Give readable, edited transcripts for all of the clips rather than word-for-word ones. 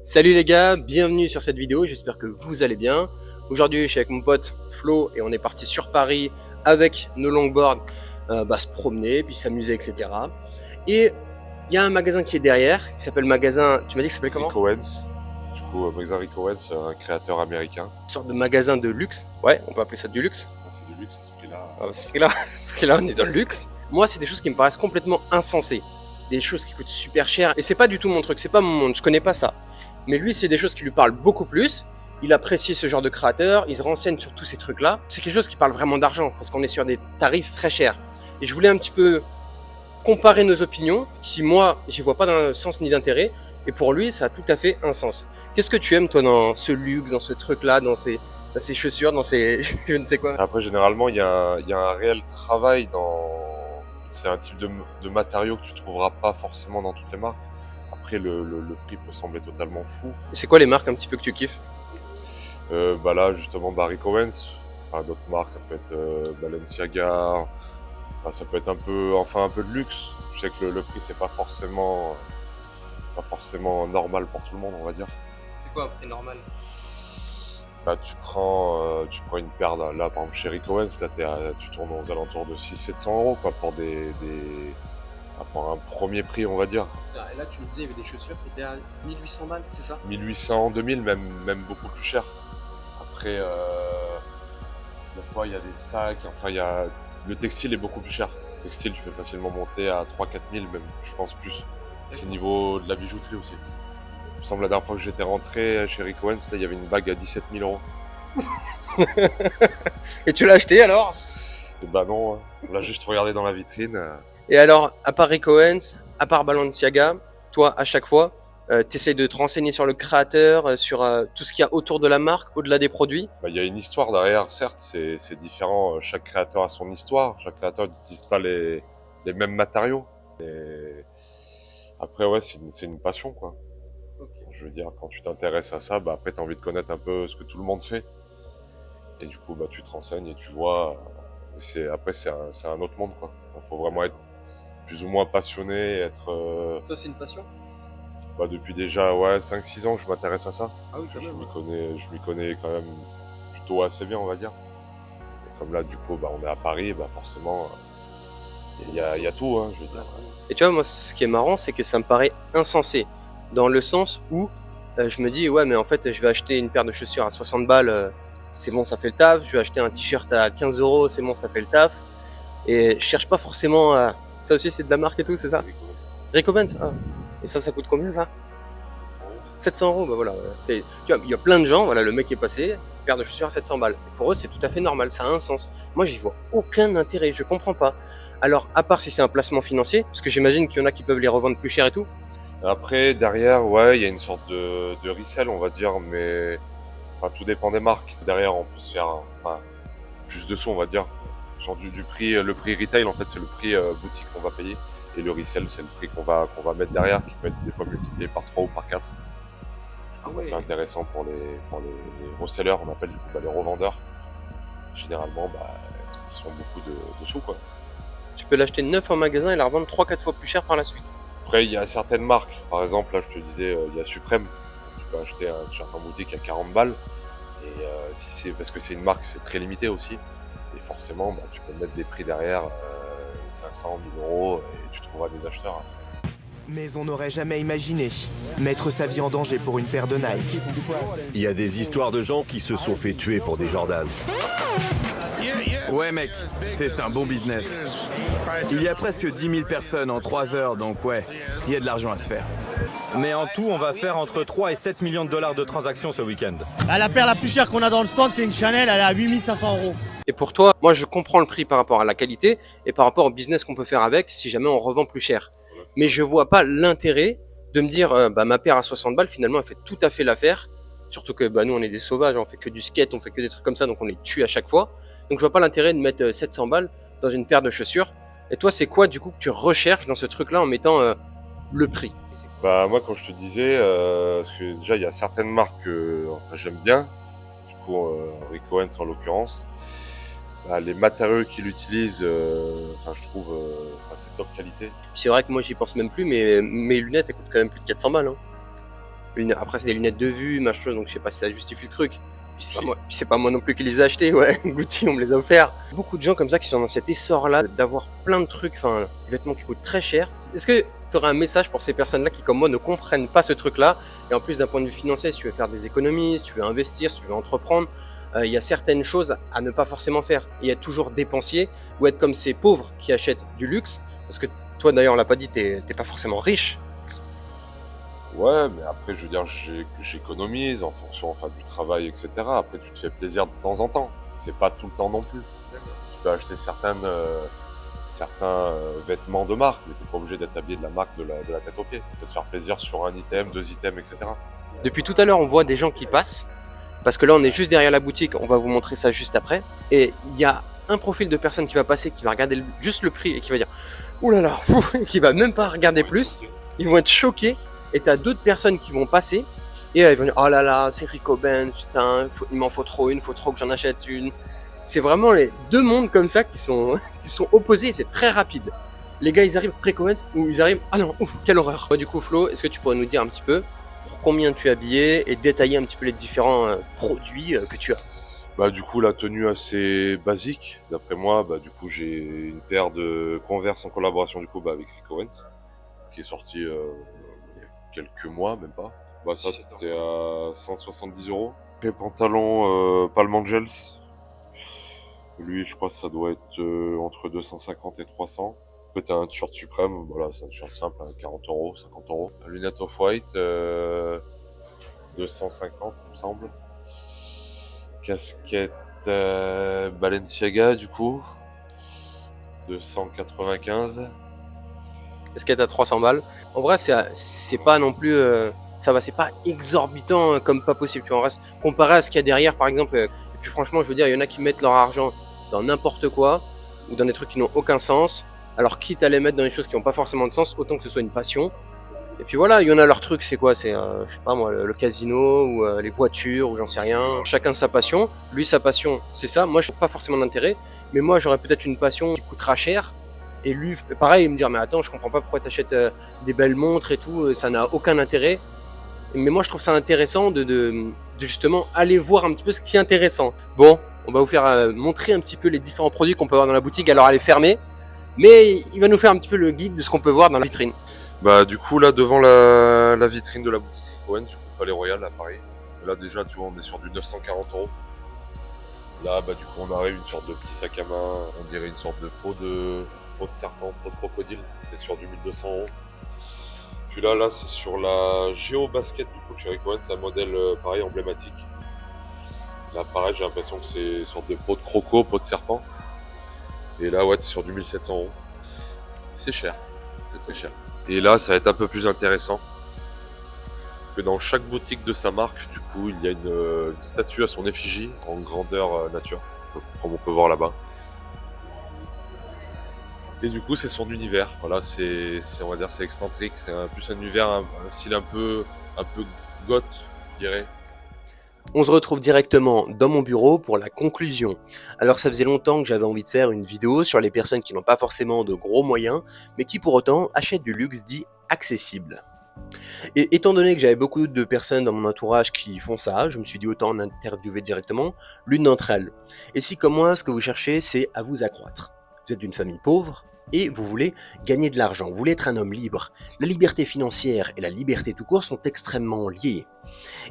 Salut les gars, bienvenue sur cette vidéo, j'espère que vous allez bien. Aujourd'hui je suis avec mon pote Flo et on est parti sur Paris avec nos longboards se promener, puis s'amuser, etc. Et il y a un magasin qui est derrière, qui s'appelle magasin, tu m'as dit que ça s'appelait comment? Rick Owens. Du coup, magasin Rick Owens, un créateur américain. Une sorte de magasin de luxe, ouais, on peut appeler ça du luxe. C'est du luxe à ce prix-là. Ah, ce prix-là, on est dans le luxe. Moi c'est des choses qui me paraissent complètement insensées. Des choses qui coûtent super cher, et c'est pas du tout mon truc, c'est pas mon monde, je connais pas ça. Mais lui, c'est des choses qui lui parlent beaucoup plus. Il apprécie ce genre de créateur, il se renseigne sur tous ces trucs-là. C'est quelque chose qui parle vraiment d'argent, parce qu'on est sur des tarifs très chers. Et je voulais un petit peu comparer nos opinions, qui moi, j'y vois pas d'un sens ni d'intérêt, et pour lui, ça a tout à fait un sens. Qu'est-ce que tu aimes, toi, dans ce luxe, dans ce truc-là, dans ces chaussures, dans ces je ne sais quoi? Après, généralement, il y a un réel travail dans... C'est un type de matériau que tu trouveras pas forcément dans toutes les marques. Après, le prix peut sembler totalement fou. Et c'est quoi les marques un petit peu que tu kiffes? Là, justement, Rick Owens. Enfin, d'autres marques, ça peut être Balenciaga. Enfin, ça peut être un peu de luxe. Je sais que le prix, c'est pas forcément normal pour tout le monde, on va dire. C'est quoi un prix normal? Tu prends une paire là, par exemple chez Rick Owens, là tu tournes aux alentours de 600-700 € quoi, pour un premier prix, on va dire. Et là, tu me disais, il y avait des chaussures qui étaient à 1800 balles, c'est ça? 1800, 2000, même beaucoup plus cher. Après, il y a des sacs, enfin le textile est beaucoup plus cher. Le textile, tu peux facilement monter à 3-4 000, même, je pense plus. C'est niveau de la bijouterie aussi. Il me semble la dernière fois que j'étais rentré chez Rick Owens, là, il y avait une bague à 17 000 €. Et tu l'as acheté alors? Et bah non, on l'a juste regardé dans la vitrine. Et alors, à part Rick Owens, à part Balenciaga, toi, à chaque fois, tu essaies de te renseigner sur le créateur, sur tout ce qu'il y a autour de la marque, au-delà des produits? Il y a une histoire derrière, certes, c'est différent. Chaque créateur a son histoire. Chaque créateur n'utilise pas les mêmes matériaux. Et après, ouais, c'est une passion, quoi. Okay. Je veux dire, quand tu t'intéresses à ça, après, tu as envie de connaître un peu ce que tout le monde fait. Et du coup, tu te renseignes et tu vois. Après, c'est un autre monde, quoi. Il faut vraiment être plus ou moins passionné, être... Toi, c'est une passion? Depuis déjà, ouais, 5-6 ans, je m'intéresse à ça. Ah oui, quand même. Je m'y connais quand même plutôt assez bien, on va dire. Et comme là, du coup, on est à Paris, forcément, il y a tout, hein, je veux dire. Et tu vois, moi, ce qui est marrant, c'est que ça me paraît insensé. Dans le sens où je me dis, ouais, mais en fait, je vais acheter une paire de chaussures à 60 balles, c'est bon, ça fait le taf. Je vais acheter un t-shirt à 15 €, c'est bon, ça fait le taf. Et je cherche pas forcément à... Ça aussi, c'est de la marque et tout, c'est ça? Rick Owens, ah. Et ça coûte combien, ça? 700 €, bah voilà. Tu vois, il y a plein de gens, voilà, le mec est passé, paire de chaussures à 700 balles. Et pour eux, c'est tout à fait normal, ça a un sens. Moi, j'y vois aucun intérêt, je comprends pas. Alors, à part si c'est un placement financier, parce que j'imagine qu'il y en a qui peuvent les revendre plus cher et tout. Après, derrière, ouais, il y a une sorte de resell, on va dire, mais tout dépend des marques. Derrière, on peut se faire plus de sous, on va dire. Genre du prix, le prix retail, en fait, c'est le prix boutique qu'on va payer. Et le resell, c'est le prix qu'on va mettre derrière, qui peut être des fois multiplié par 3 ou par 4. Ah ouais. C'est intéressant pour les resellers, on appelle du coup les revendeurs. Généralement, ils sont beaucoup de sous, quoi. Tu peux l'acheter neuf en magasin et la revendre 3-4 fois plus cher par la suite. Après, il y a certaines marques. Par exemple, là, je te disais, il y a Supreme. Tu peux acheter un t-shirt en boutique à 40 balles. Et si c'est parce que c'est une marque, c'est très limité aussi. Et forcément, tu peux mettre des prix derrière, 500, 1000 € et tu trouveras des acheteurs. Mais on n'aurait jamais imaginé mettre sa vie en danger pour une paire de Nike. Il y a des histoires de gens qui se sont fait tuer pour des Jordan. Ouais mec, c'est un bon business. Il y a presque 10 000 personnes en 3 heures, donc ouais, il y a de l'argent à se faire. Mais en tout, on va faire entre 3 et 7 millions de dollars de transactions ce week-end. La paire la plus chère qu'on a dans le stand, c'est une Chanel, elle est à 8500 €. Et pour toi, moi, je comprends le prix par rapport à la qualité et par rapport au business qu'on peut faire avec si jamais on revend plus cher. Mais je vois pas l'intérêt de me dire, ma paire à 60 balles, finalement, elle fait tout à fait l'affaire. Surtout que nous, on est des sauvages, on fait que du skate, on fait que des trucs comme ça, donc on les tue à chaque fois. Donc je vois pas l'intérêt de mettre 700 balles dans une paire de chaussures. Et toi, c'est quoi du coup que tu recherches dans ce truc-là en mettant le prix? Moi, quand je te disais, parce que déjà, il y a certaines marques que j'aime bien. Du coup, Rick Owens en l'occurrence. Les matériaux qu'il utilise, je trouve, c'est top qualité. C'est vrai que moi, j'y pense même plus, mais mes lunettes, elles coûtent quand même plus de 400 balles. Hein. Après, c'est des lunettes de vue, machin chose, donc je sais pas si ça justifie le truc. Puis c'est pas moi non plus qui les ai achetés, ouais. Gucci, on me les a offerts. Beaucoup de gens comme ça qui sont dans cet essor-là d'avoir plein de trucs, enfin, des vêtements qui coûtent très cher. Est-ce que tu aurais un message pour ces personnes-là qui, comme moi, ne comprennent pas ce truc-là? Et en plus, d'un point de vue financier, si tu veux faire des économies, si tu veux investir, si tu veux entreprendre, il y a certaines choses à ne pas forcément faire. Il y a toujours dépensier ou être comme ces pauvres qui achètent du luxe. Parce que toi, d'ailleurs, on l'a pas dit, t'es pas forcément riche. Ouais, mais après, je veux dire, j'économise en fonction enfin, du travail, etc. Après, tu te fais plaisir de temps en temps. C'est pas tout le temps non plus. Tu peux acheter certains vêtements de marque, mais t'es pas obligé d'être habillé de la marque de la tête aux pieds. Tu peux te faire plaisir sur un item, 2 items, etc. Depuis tout à l'heure, on voit des gens qui passent. Parce que là, on est juste derrière la boutique. On va vous montrer ça juste après. Et il y a un profil de personne qui va passer, qui va regarder juste le prix et qui va dire « Ouh là là !» qui va même pas regarder plus. Ils vont être choqués. Et t'as d'autres personnes qui vont passer et ils vont dire « Oh là là, c'est Rick Owens, putain, il m'en faut trop une, faut trop que j'en achète une. » C'est vraiment les deux mondes comme ça qui sont opposés et c'est très rapide. Les gars, ils arrivent Rick Owens ou ils arrivent « Ah non, ouf, quelle horreur !» Du coup, Flo, est-ce que tu pourrais nous dire un petit peu pour combien tu es habillé et détailler un petit peu les différents produits que tu as? Bah, du coup, la tenue assez basique, d'après moi. Bah, du coup, j'ai une paire de Converse en collaboration du coup avec Rick Owens qui est sorti il y a quelques mois, même pas. Bah, ça, c'était à 170 €. Les pantalons Palm Angels. Lui, je crois que ça doit être entre 250 et 300. Peut-être un t-shirt suprême, voilà, c'est un t-shirt simple, à 40 €, 50 €. Lunettes Off-White, 250, il me semble. Casquette Balenciaga, du coup, 295. Casquette à 300 balles. En vrai, c'est pas non plus... ça va, c'est pas exorbitant comme pas possible. Tu vois, on reste comparé à ce qu'il y a derrière, par exemple. Et puis franchement, je veux dire, il y en a qui mettent leur argent dans n'importe quoi ou dans des trucs qui n'ont aucun sens. Alors, quitte à les mettre dans des choses qui n'ont pas forcément de sens, autant que ce soit une passion. Et puis voilà, il y en a leur truc, c'est quoi? C'est, je sais pas moi, le casino ou les voitures ou j'en sais rien. Chacun sa passion. Lui, sa passion, c'est ça. Moi, je trouve pas forcément d'intérêt. Mais moi, j'aurais peut-être une passion qui coûtera cher. Et lui, pareil, il me dit, mais attends, je comprends pas pourquoi t'achètes des belles montres et tout, ça n'a aucun intérêt. Mais moi, je trouve ça intéressant de justement aller voir un petit peu ce qui est intéressant. Bon, on va vous faire montrer un petit peu les différents produits qu'on peut voir dans la boutique. Alors, elle est fermée, mais il va nous faire un petit peu le guide de ce qu'on peut voir dans la vitrine. Bah, du coup, là, devant la vitrine de la boutique Owens, du coup, Palais Royal, à Paris. Là, déjà, tu vois, on est sur du 940 €. Là, bah, du coup, on arrive une sorte de petit sac à main, on dirait une sorte de peau de serpent, peau de crocodile, c'était sur du 1200 €. Puis là, c'est sur la Géo Basket, du coup, chez Rick Owens, c'est un modèle pareil, emblématique. Là, pareil, j'ai l'impression que c'est une sorte de peau de croco, peau de serpent. Et là, ouais, t'es sur du 1700 €. C'est cher, c'est très cher. Et là, ça va être un peu plus intéressant. Que dans chaque boutique de sa marque, du coup, il y a une statue à son effigie en grandeur nature, comme on peut voir là-bas. Et du coup, c'est son univers. Voilà, on va dire, c'est excentrique. C'est plus un univers, un style un peu goth, je dirais. On se retrouve directement dans mon bureau pour la conclusion. Alors ça faisait longtemps que j'avais envie de faire une vidéo sur les personnes qui n'ont pas forcément de gros moyens, mais qui pour autant achètent du luxe dit accessible. Et étant donné que j'avais beaucoup de personnes dans mon entourage qui font ça, je me suis dit autant en interviewer directement l'une d'entre elles. Et si comme moi, ce que vous cherchez, c'est à vous accroître. Vous êtes d'une famille pauvre, et vous voulez gagner de l'argent, vous voulez être un homme libre. La liberté financière et la liberté tout court sont extrêmement liées.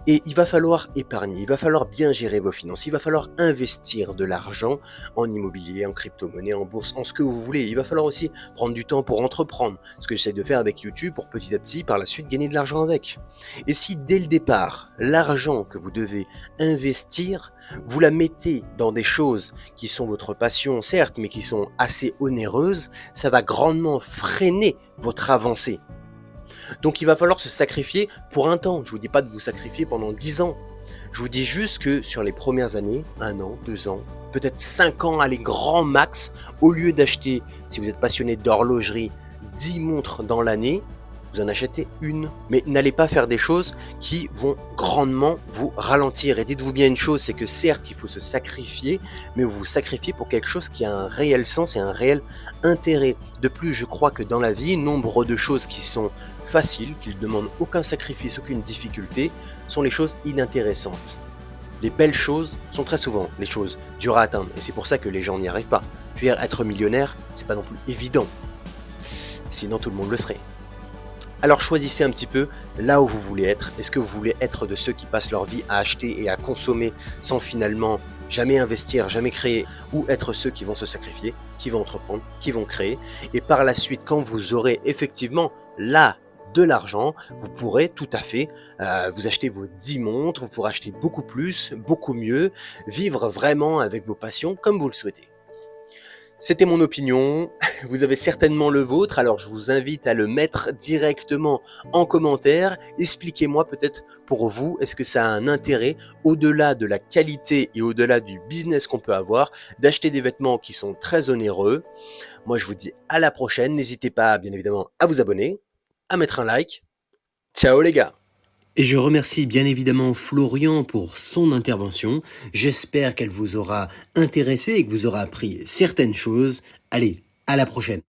Et il va falloir épargner, il va falloir bien gérer vos finances, il va falloir investir de l'argent en immobilier, en crypto-monnaie, en bourse, en ce que vous voulez. Il va falloir aussi prendre du temps pour entreprendre, ce que j'essaie de faire avec YouTube pour petit à petit, par la suite, gagner de l'argent avec. Et si dès le départ, l'argent que vous devez investir, vous la mettez dans des choses qui sont votre passion, certes, mais qui sont assez onéreuses, ça va grandement freiner votre avancée. Donc il va falloir se sacrifier pour un temps. Je ne vous dis pas de vous sacrifier pendant 10 ans. Je vous dis juste que sur les premières années, 1 an, 2 ans, peut-être 5 ans, allez grand max, au lieu d'acheter, si vous êtes passionné d'horlogerie, 10 montres dans l'année, vous en achetez une. Mais n'allez pas faire des choses qui vont grandement vous ralentir. Et dites-vous bien une chose, c'est que certes, il faut se sacrifier, mais vous vous sacrifiez pour quelque chose qui a un réel sens et un réel intérêt. De plus, je crois que dans la vie, nombre de choses qui sont faciles, qui ne demandent aucun sacrifice, aucune difficulté, sont les choses inintéressantes. Les belles choses sont très souvent les choses dures à atteindre, et c'est pour ça que les gens n'y arrivent pas. Je veux dire, être millionnaire, c'est pas non plus évident. Sinon tout le monde le serait. Alors choisissez un petit peu là où vous voulez être. Est-ce que vous voulez être de ceux qui passent leur vie à acheter et à consommer sans finalement jamais investir, jamais créer, ou être ceux qui vont se sacrifier, qui vont entreprendre, qui vont créer. Et par la suite, quand vous aurez effectivement là de l'argent, vous pourrez tout à fait vous acheter vos 10 montres, vous pourrez acheter beaucoup plus, beaucoup mieux, vivre vraiment avec vos passions comme vous le souhaitez. C'était mon opinion, vous avez certainement le vôtre, alors je vous invite à le mettre directement en commentaire. Expliquez-moi peut-être pour vous, est-ce que ça a un intérêt, au-delà de la qualité et au-delà du business qu'on peut avoir, d'acheter des vêtements qui sont très onéreux. Moi je vous dis à la prochaine, n'hésitez pas bien évidemment à vous abonner, à mettre un like. Ciao les gars! Et je remercie bien évidemment Florian pour son intervention. J'espère qu'elle vous aura intéressé et que vous aura appris certaines choses. Allez, à la prochaine.